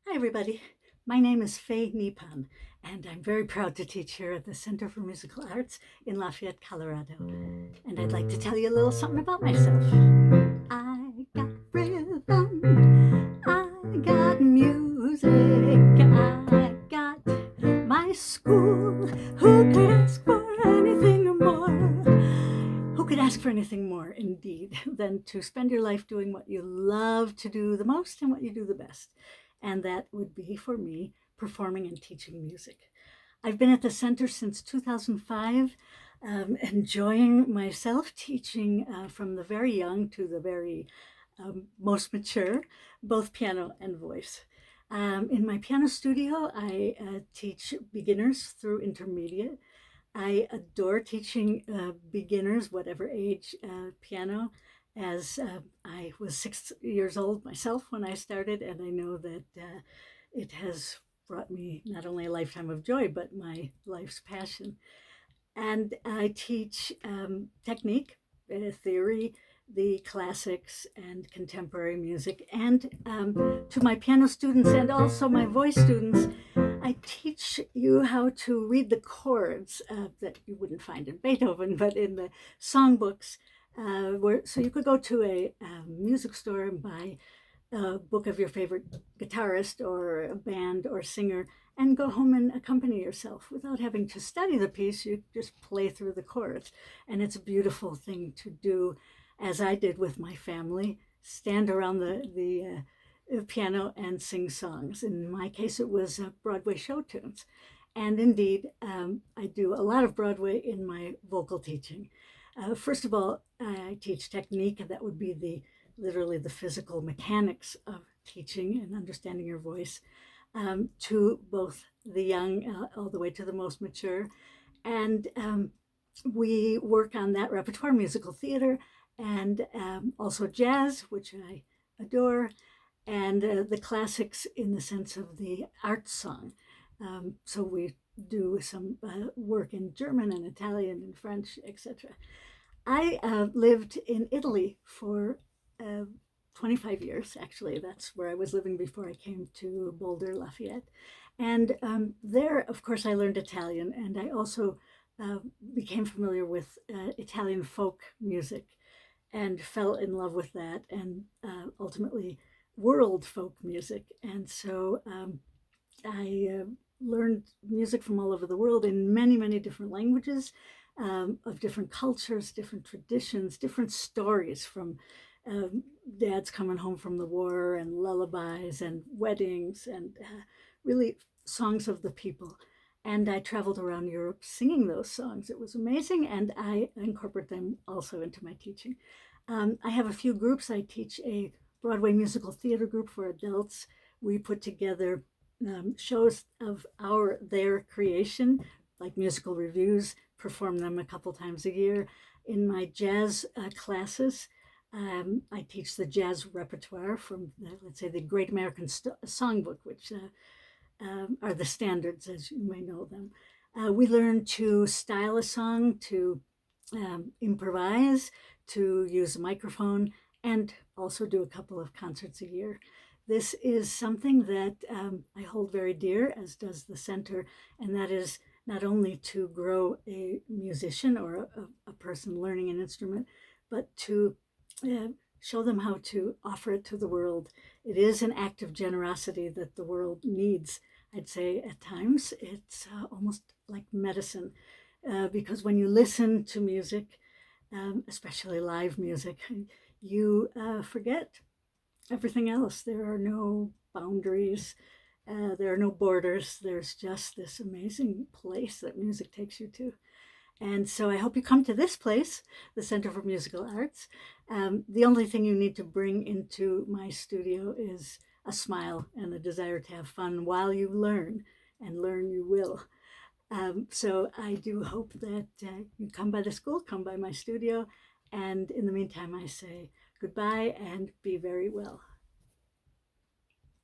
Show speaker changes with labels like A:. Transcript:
A: Hi, everybody. My name is Faye Nepon, and I'm very proud to teach here at the Center for Musical Arts in Lafayette, Colorado. And I'd like to tell you a little something about myself. I got rhythm, I got music, I got my school. Who could ask for anything more? Who could ask for anything more, indeed, than to spend your life doing what you love to do the most and what you do the best? And that would be, for me, performing and teaching music. I've been at the center since 2005, enjoying myself teaching from the very young to the very most mature, both piano and voice. In my piano studio, I teach beginners through intermediate. I adore teaching beginners, whatever age, piano, as I was 6 years old myself when I started, and I know that it has brought me not only a lifetime of joy, but my life's passion. And I teach technique, theory, the classics, and contemporary music. And to my piano students and also my voice students, I teach you how to read the chords that you wouldn't find in Beethoven, but in the songbooks. So you could go to a music store and buy a book of your favorite guitarist or a band or singer and go home and accompany yourself without having to study the piece. You just play through the chords. And it's a beautiful thing to do, as I did with my family, stand around the piano and sing songs. In my case, it was Broadway show tunes. And indeed, I do a lot of Broadway in my vocal teaching. First of all, I teach technique, and that would be literally the physical mechanics of teaching and understanding your voice, to both the young all the way to the most mature. And we work on that repertoire, musical theater, and also jazz, which I adore, and the classics in the sense of the art song. So we do some work in German and Italian and French, etc. I lived in Italy for uh, 25 years, actually. That's where I was living before I came to Boulder, Lafayette. And there, of course, I learned Italian, and I also uh, became familiar with Italian folk music and fell in love with that, and ultimately world folk music. And so I learned music from all over the world in many, many different languages, of different cultures, different traditions, different stories, from dads coming home from the war and lullabies and weddings and really songs of the people. And I traveled around Europe singing those songs. It was amazing, and I incorporate them also into my teaching. I have a few groups. I teach a Broadway musical theater group for adults. We put together shows of their creation, like musical reviews, perform them a couple times a year. In my jazz classes, I teach the jazz repertoire from, let's say, the Great American Songbook, which are the standards, as you may know them. We learn to style a song, to improvise, to use a microphone, and also do a couple of concerts a year. This is something that I hold very dear, as does the center, and that is not only to grow a musician or a person learning an instrument, but to show them how to offer it to the world. It is an act of generosity that the world needs. I'd say at times it's almost like medicine, because when you listen to music, especially live music, you forget everything else. There are no boundaries, there are no borders. There's just this amazing place that music takes you to. And so I hope you come to this place, the Center for Musical Arts. The only thing you need to bring into my studio is a smile and a desire to have fun while you learn, and learn you will. So I do hope that you come by the school, come by my studio, and in the meantime, I say goodbye and be very well.